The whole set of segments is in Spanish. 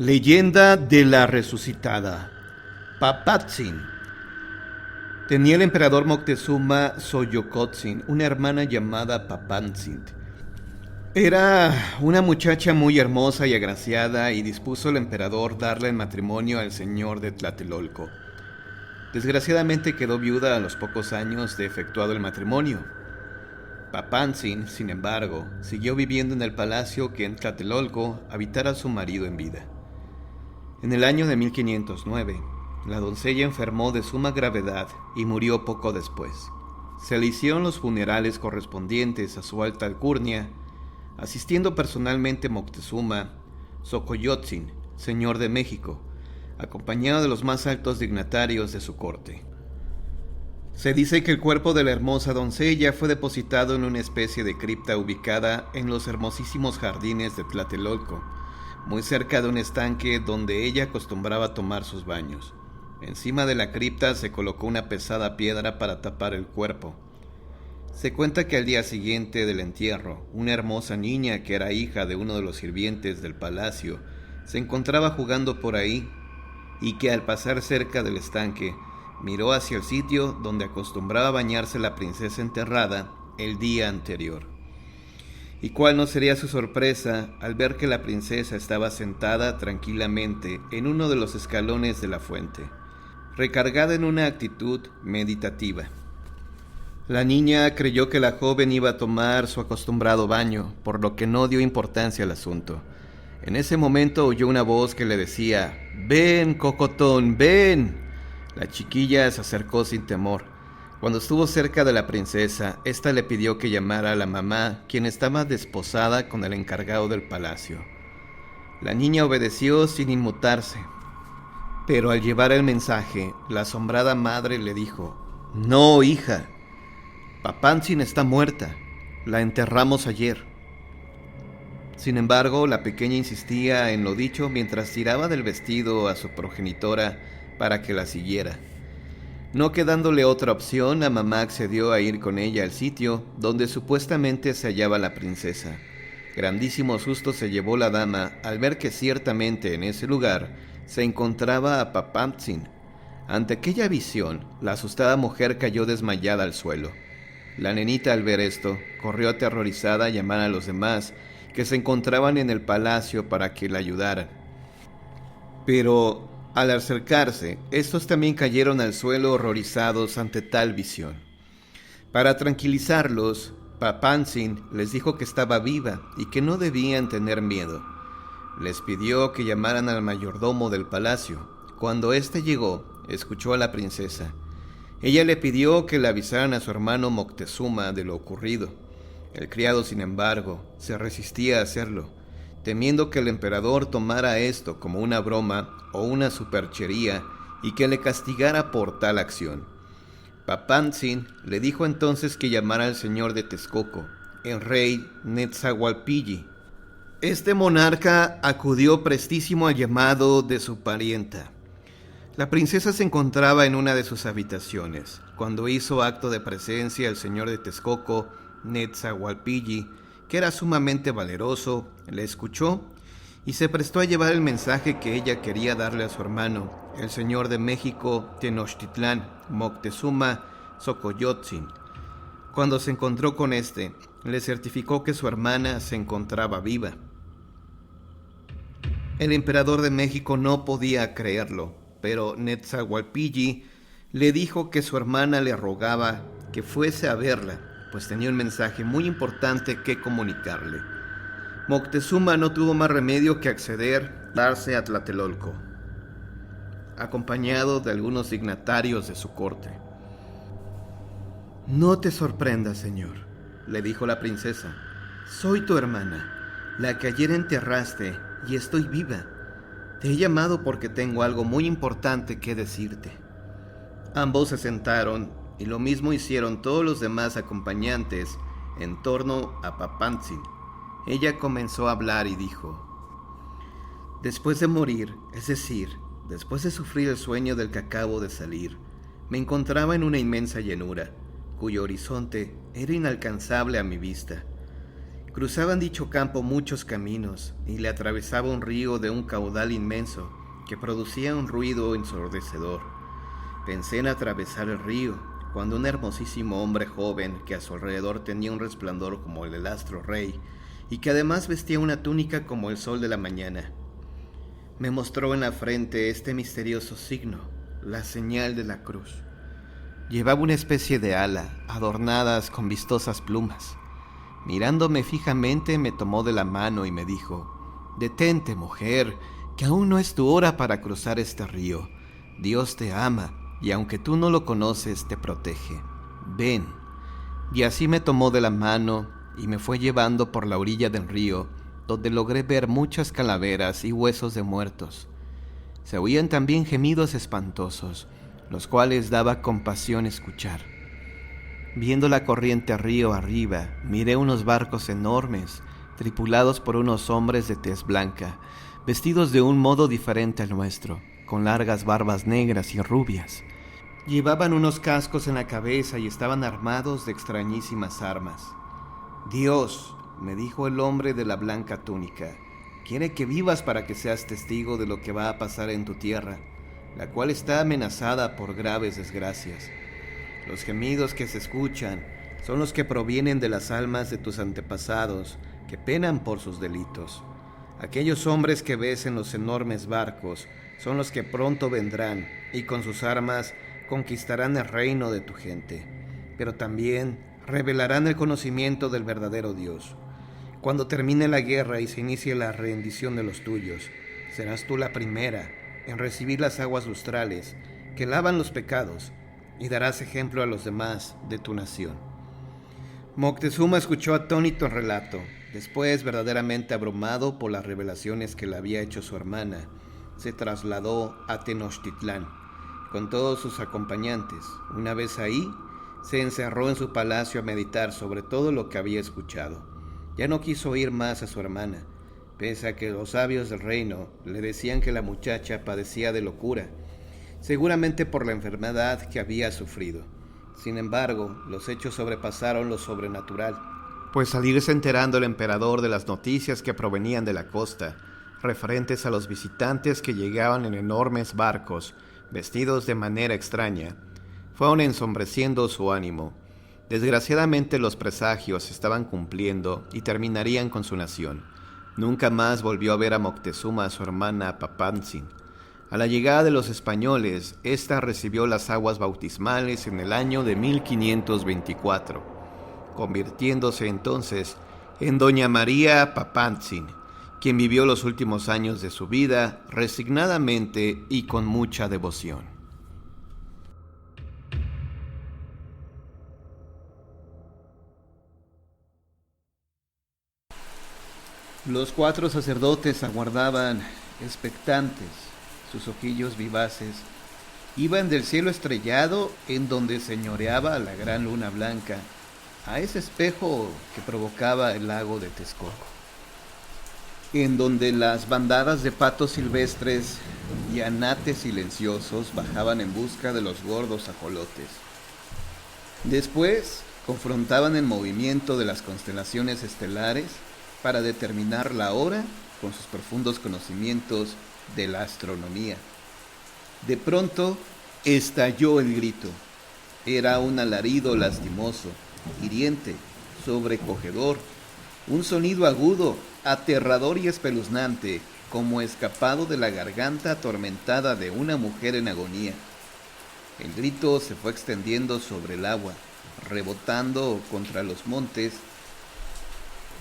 Leyenda de la resucitada. Papatzin. Tenía el emperador Moctezuma Xoyocotzin una hermana llamada Papantzin. Era una muchacha muy hermosa y agraciada, y dispuso el emperador darle en matrimonio al señor de Tlatelolco. Desgraciadamente quedó viuda a los pocos años de efectuado el matrimonio. Papantzin, sin embargo, siguió viviendo en el palacio que en Tlatelolco habitara su marido en vida. En el año de 1509, la doncella enfermó de suma gravedad y murió poco después. Se le hicieron los funerales correspondientes a su alta alcurnia, asistiendo personalmente Moctezuma Xocoyotzin, señor de México, acompañado de los más altos dignatarios de su corte. Se dice que el cuerpo de la hermosa doncella fue depositado en una especie de cripta ubicada en los hermosísimos jardines de Tlatelolco, muy cerca de un estanque donde ella acostumbraba tomar sus baños. Encima de la cripta se colocó una pesada piedra para tapar el cuerpo. Se cuenta que al día siguiente del entierro, una hermosa niña que era hija de uno de los sirvientes del palacio se encontraba jugando por ahí, y que al pasar cerca del estanque miró hacia el sitio donde acostumbraba bañarse la princesa enterrada el día anterior. Y cuál no sería su sorpresa al ver que la princesa estaba sentada tranquilamente en uno de los escalones de la fuente, recargada en una actitud meditativa. La niña creyó que la joven iba a tomar su acostumbrado baño, por lo que no dio importancia al asunto. En ese momento oyó una voz que le decía: «¡Ven, cocotón, ven!». La chiquilla se acercó sin temor. Cuando estuvo cerca de la princesa, ésta le pidió que llamara a la mamá, quien estaba desposada con el encargado del palacio. La niña obedeció sin inmutarse, pero al llevar el mensaje, la asombrada madre le dijo: «No, hija, Papantzin está muerta. La enterramos ayer». Sin embargo, la pequeña insistía en lo dicho mientras tiraba del vestido a su progenitora para que la siguiera. No quedándole otra opción, la mamá accedió a ir con ella al sitio donde supuestamente se hallaba la princesa. Grandísimo susto se llevó la dama al ver que ciertamente en ese lugar se encontraba a Papantzin. Ante aquella visión, la asustada mujer cayó desmayada al suelo. La nenita, al ver esto, corrió aterrorizada a llamar a los demás que se encontraban en el palacio para que la ayudaran. Pero al acercarse, estos también cayeron al suelo horrorizados ante tal visión. Para tranquilizarlos, Papantzin les dijo que estaba viva y que no debían tener miedo. Les pidió que llamaran al mayordomo del palacio. Cuando éste llegó, escuchó a la princesa. Ella le pidió que le avisaran a su hermano Moctezuma de lo ocurrido. El criado, sin embargo, se resistía a hacerlo, temiendo que el emperador tomara esto como una broma o una superchería y que le castigara por tal acción. Papantzin le dijo entonces que llamara al señor de Texcoco, el rey Netzahualpilli. Este monarca acudió prestísimo al llamado de su parienta. La princesa se encontraba en una de sus habitaciones, cuando hizo acto de presencia el señor de Texcoco, Netzahualpilli, que era sumamente valeroso, le escuchó y se prestó a llevar el mensaje que ella quería darle a su hermano, el señor de México, Tenochtitlán, Moctezuma Xocoyotzin. Cuando se encontró con este, le certificó que su hermana se encontraba viva. El emperador de México no podía creerlo, pero Netzahualpilli le dijo que su hermana le rogaba que fuese a verla, pues tenía un mensaje muy importante que comunicarle. Moctezuma no tuvo más remedio que acceder a darse a Tlatelolco, acompañado de algunos dignatarios de su corte. «No te sorprendas, señor», le dijo la princesa. «Soy tu hermana, la que ayer enterraste, y estoy viva. Te he llamado porque tengo algo muy importante que decirte». Ambos se sentaron, y lo mismo hicieron todos los demás acompañantes en torno a Papantzin. Ella comenzó a hablar y dijo: «Después de morir, es decir, después de sufrir el sueño del que acabo de salir, me encontraba en una inmensa llanura, cuyo horizonte era inalcanzable a mi vista. Cruzaban dicho campo muchos caminos y le atravesaba un río de un caudal inmenso que producía un ruido ensordecedor. Pensé en atravesar el río cuando un hermosísimo hombre joven que a su alrededor tenía un resplandor como el del astro rey y que además vestía una túnica como el sol de la mañana, me mostró en la frente este misterioso signo, la señal de la cruz. Llevaba una especie de ala, adornadas con vistosas plumas. Mirándome fijamente, me tomó de la mano y me dijo: «Detente, mujer, que aún no es tu hora para cruzar este río. Dios te ama, y aunque tú no lo conoces, te protege. Ven». Y así me tomó de la mano y me fue llevando por la orilla del río, donde logré ver muchas calaveras y huesos de muertos. Se oían también gemidos espantosos, los cuales daba compasión escuchar. Viendo la corriente río arriba, miré unos barcos enormes, tripulados por unos hombres de tez blanca, vestidos de un modo diferente al nuestro, con largas barbas negras y rubias. Llevaban unos cascos en la cabeza y estaban armados de extrañísimas armas. «Dios», me dijo el hombre de la blanca túnica, «quiere que vivas para que seas testigo de lo que va a pasar en tu tierra, la cual está amenazada por graves desgracias. Los gemidos que se escuchan son los que provienen de las almas de tus antepasados que penan por sus delitos. Aquellos hombres que ves en los enormes barcos son los que pronto vendrán y con sus armas conquistarán el reino de tu gente, pero también revelarán el conocimiento del verdadero Dios. Cuando termine la guerra y se inicie la rendición de los tuyos, serás tú la primera en recibir las aguas lustrales que lavan los pecados y darás ejemplo a los demás de tu nación». Moctezuma escuchó atónito el relato. Después, verdaderamente abrumado por las revelaciones que le había hecho su hermana, se trasladó a Tenochtitlán con todos sus acompañantes. Una vez ahí, se encerró en su palacio a meditar sobre todo lo que había escuchado. Ya no quiso oír más a su hermana, pese a que los sabios del reino le decían que la muchacha padecía de locura, seguramente por la enfermedad que había sufrido. Sin embargo, los hechos sobrepasaron lo sobrenatural, pues al irse enterando el emperador de las noticias que provenían de la costa, referentes a los visitantes que llegaban en enormes barcos, vestidos de manera extraña, fueron ensombreciendo su ánimo. Desgraciadamente los presagios se estaban cumpliendo y terminarían con su nación. Nunca más volvió a ver a Moctezuma a su hermana Papantzin. A la llegada de los españoles, ésta recibió las aguas bautismales en el año de 1524, convirtiéndose entonces en Doña María Papantzin, quien vivió los últimos años de su vida resignadamente y con mucha devoción. Los 4 sacerdotes aguardaban expectantes. Sus ojillos vivaces iban del cielo estrellado en donde señoreaba la gran luna blanca a ese espejo que provocaba el lago de Texcoco, en donde las bandadas de patos silvestres y anates silenciosos bajaban en busca de los gordos ajolotes. Después confrontaban el movimiento de las constelaciones estelares para determinar la hora con sus profundos conocimientos de la astronomía. De pronto estalló el grito. Era un alarido lastimoso, hiriente, sobrecogedor, un sonido agudo, aterrador y espeluznante, como escapado de la garganta atormentada de una mujer en agonía. El grito se fue extendiendo sobre el agua, rebotando contra los montes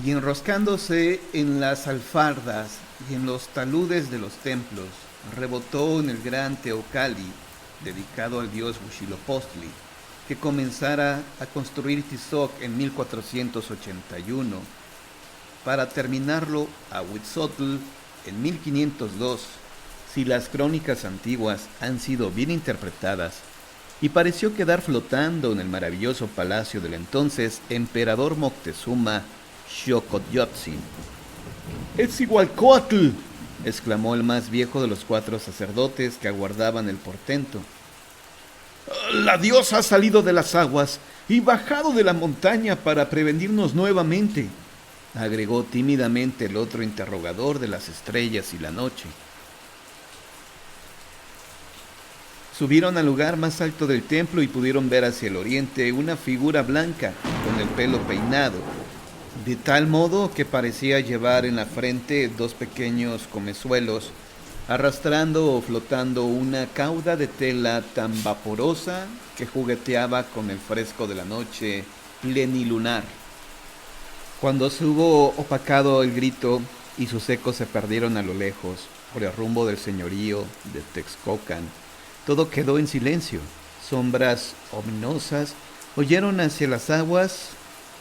y enroscándose en las alfardas y en los taludes de los templos. Rebotó en el gran Teocalli, dedicado al dios Huitzilopochtli, que comenzara a construir Tizoc en 1481, para terminarlo a Huitzotl en 1502, si las crónicas antiguas han sido bien interpretadas, y pareció quedar flotando en el maravilloso palacio del entonces emperador Moctezuma Xocoyotzin. «¡Etzihualcoatl!», exclamó el más viejo de los 4 sacerdotes que aguardaban el portento. «La diosa ha salido de las aguas y bajado de la montaña para prevenirnos nuevamente. agregó tímidamente el otro interrogador de las estrellas y la noche. Subieron al lugar más alto del templo y pudieron ver hacia el oriente una figura blanca con el pelo peinado, de tal modo que parecía llevar en la frente dos pequeños comezuelos, arrastrando o flotando una cauda de tela tan vaporosa que jugueteaba con el fresco de la noche plenilunar. Cuando se hubo opacado el grito y sus ecos se perdieron a lo lejos por el rumbo del señorío de Texcocan, todo quedó en silencio. Sombras ominosas oyeron hacia las aguas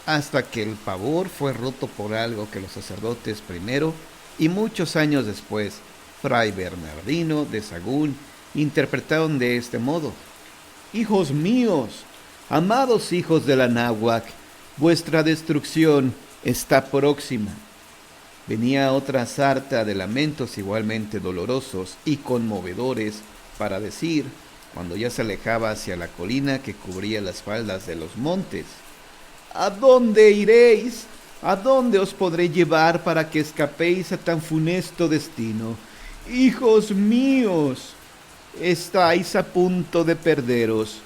hasta que el pavor fue roto por algo que los sacerdotes primero y muchos años después, Fray Bernardino de Sahagún, interpretaron de este modo: «Hijos míos, amados hijos de la náhuac, vuestra destrucción está próxima». Venía otra sarta de lamentos igualmente dolorosos y conmovedores para decir, cuando ya se alejaba hacia la colina que cubría las faldas de los montes: «¿A dónde iréis? ¿A dónde os podré llevar para que escapéis a tan funesto destino? Hijos míos, estáis a punto de perderos».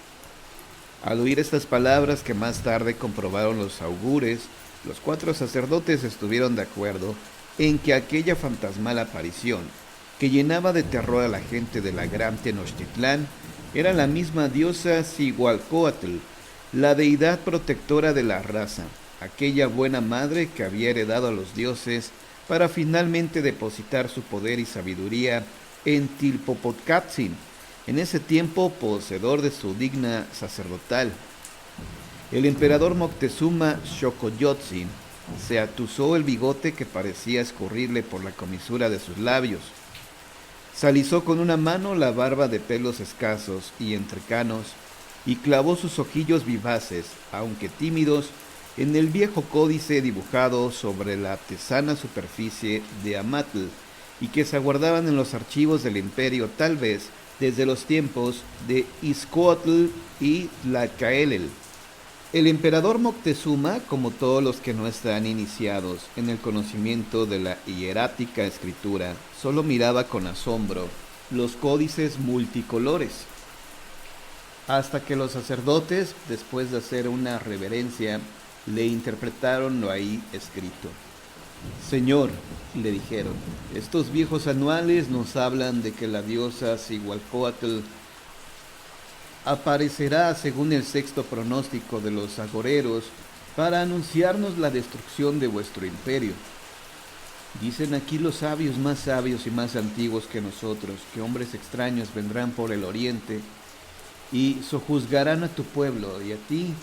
Al oír estas palabras, que más tarde comprobaron los augures, los 4 sacerdotes estuvieron de acuerdo en que aquella fantasmal aparición, que llenaba de terror a la gente de la gran Tenochtitlán, era la misma diosa Cihualcóatl, la deidad protectora de la raza, aquella buena madre que había heredado a los dioses para finalmente depositar su poder y sabiduría en Tilpopotcatzin, en ese tiempo poseedor de su digna sacerdotal. El emperador Moctezuma Xocoyotzin se atusó el bigote que parecía escurrirle por la comisura de sus labios. Se alisó con una mano la barba de pelos escasos y entrecanos y clavó sus ojillos vivaces, aunque tímidos, en el viejo códice dibujado sobre la artesana superficie de Amatl y que se guardaban en los archivos del imperio tal vez desde los tiempos de Izcoatl y Tlacaelel. El emperador Moctezuma, como todos los que no están iniciados en el conocimiento de la hierática escritura, solo miraba con asombro los códices multicolores, hasta que los sacerdotes, después de hacer una reverencia, le interpretaron lo ahí escrito. «Señor», le dijeron, «estos viejos anuales nos hablan de que la diosa Cihualcóatl aparecerá según el sexto pronóstico de los agoreros para anunciarnos la destrucción de vuestro imperio. Dicen aquí los sabios y más antiguos que nosotros, que hombres extraños vendrán por el oriente y sojuzgarán a tu pueblo y a ti,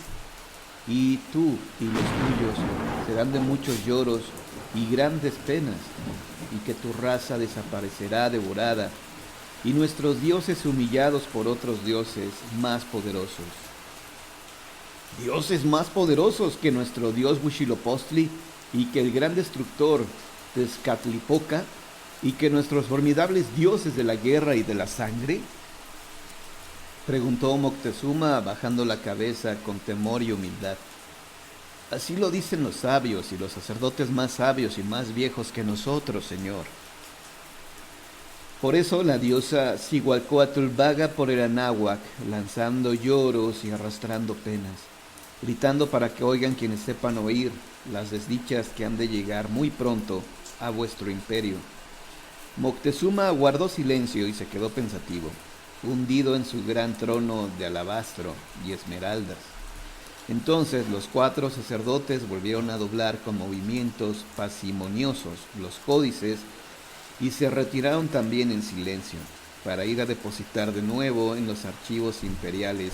y tú y los tuyos serán de muchos lloros y grandes penas, y que tu raza desaparecerá devorada, y nuestros dioses humillados por otros dioses más poderosos». «Dioses más poderosos que nuestro dios Huitzilopochtli y que el gran destructor Tezcatlipoca y que nuestros formidables dioses de la guerra y de la sangre», preguntó Moctezuma bajando la cabeza con temor y humildad. «Así lo dicen los sabios y los sacerdotes más sabios y más viejos que nosotros, señor. Por eso la diosa Cihualcóatl vaga por el Anáhuac, lanzando lloros y arrastrando penas, gritando para que oigan quienes sepan oír las desdichas que han de llegar muy pronto a vuestro imperio». Moctezuma guardó silencio y se quedó pensativo, hundido en su gran trono de alabastro y esmeraldas. Entonces los 4 sacerdotes volvieron a doblar con movimientos parsimoniosos los códices y se retiraron también en silencio para ir a depositar de nuevo en los archivos imperiales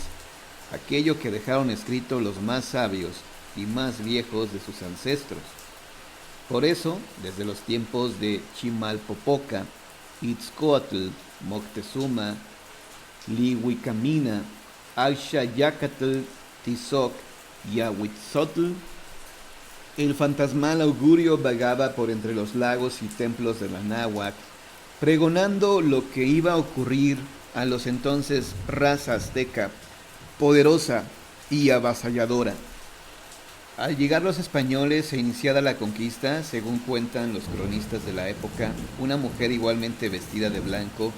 aquello que dejaron escrito los más sabios y más viejos de sus ancestros. Por eso, desde los tiempos de Chimalpopoca, Itzcoatl, Moctezuma, Lihuicamina, Axayacatl, Tizoc y Ahuitzotl, el fantasmal augurio vagaba por entre los lagos y templos de la náhuac, pregonando lo que iba a ocurrir a los entonces raza azteca, poderosa y avasalladora. Al llegar los españoles e iniciada la conquista, según cuentan los cronistas de la época, una mujer igualmente vestida de blanco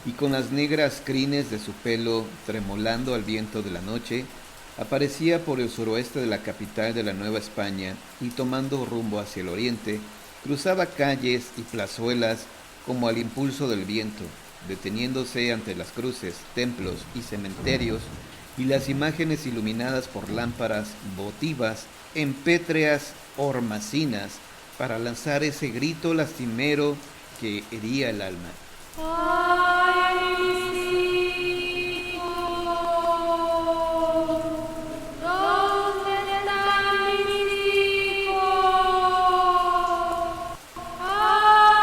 y con las negras crines de su pelo tremolando al viento de la noche, aparecía por el suroeste de la capital de la Nueva España y tomando rumbo hacia el oriente, cruzaba calles y plazuelas como al impulso del viento, deteniéndose ante las cruces, templos y cementerios y las imágenes iluminadas por lámparas votivas en pétreas hornacinas para lanzar ese grito lastimero que hería el alma. Ay, mis hijos, ¿dónde están mis hijos? Ay.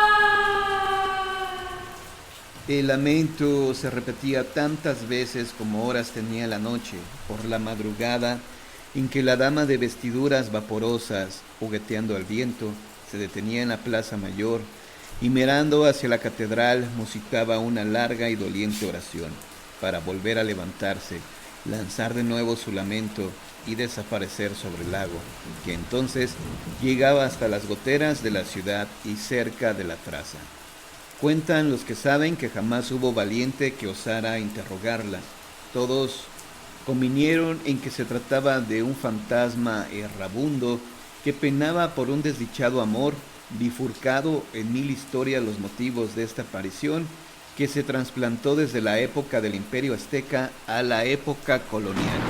El lamento se repetía tantas veces como horas tenía la noche, por la madrugada, en que la dama de vestiduras vaporosas, jugueteando al viento, se detenía en la plaza mayor y mirando hacia la catedral musicaba una larga y doliente oración, para volver a levantarse, lanzar de nuevo su lamento y desaparecer sobre el lago, que entonces llegaba hasta las goteras de la ciudad y cerca de la traza. Cuentan los que saben que jamás hubo valiente que osara interrogarla. Todos convinieron en que se trataba de un fantasma errabundo que penaba por un desdichado amor, bifurcado en mil historias los motivos de esta aparición, que se trasplantó desde la época del Imperio Azteca a la época colonial.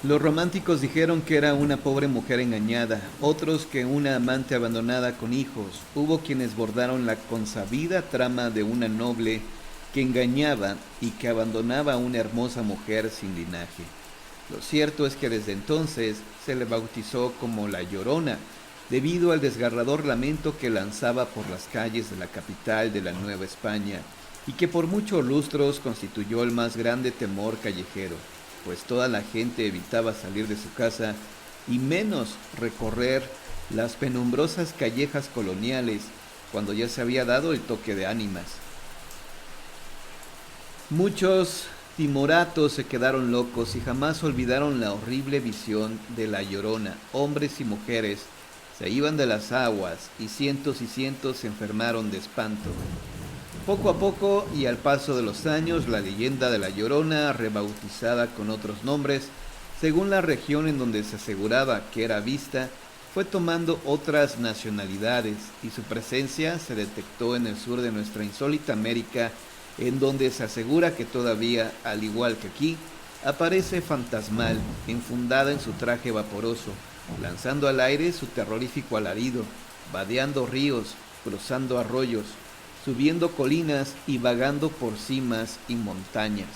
Los románticos dijeron que era una pobre mujer engañada, otros que una amante abandonada con hijos. Hubo quienes bordaron la consabida trama de una noble que engañaba y que abandonaba a una hermosa mujer sin linaje. Lo cierto es que desde entonces se le bautizó como La Llorona, debido al desgarrador lamento que lanzaba por las calles de la capital de la Nueva España y que por muchos lustros constituyó el más grande temor callejero, pues toda la gente evitaba salir de su casa y menos recorrer las penumbrosas callejas coloniales cuando ya se había dado el toque de ánimas. Muchos timoratos se quedaron locos y jamás olvidaron la horrible visión de La Llorona. Hombres y mujeres se iban de las aguas y cientos se enfermaron de espanto. Poco a poco y al paso de los años, la leyenda de La Llorona, rebautizada con otros nombres, según la región en donde se aseguraba que era vista, fue tomando otras nacionalidades y su presencia se detectó en el sur de nuestra insólita América, en donde se asegura que todavía, al igual que aquí, aparece fantasmal, enfundada en su traje vaporoso, lanzando al aire su terrorífico alarido, vadeando ríos, cruzando arroyos, subiendo colinas y vagando por cimas y montañas.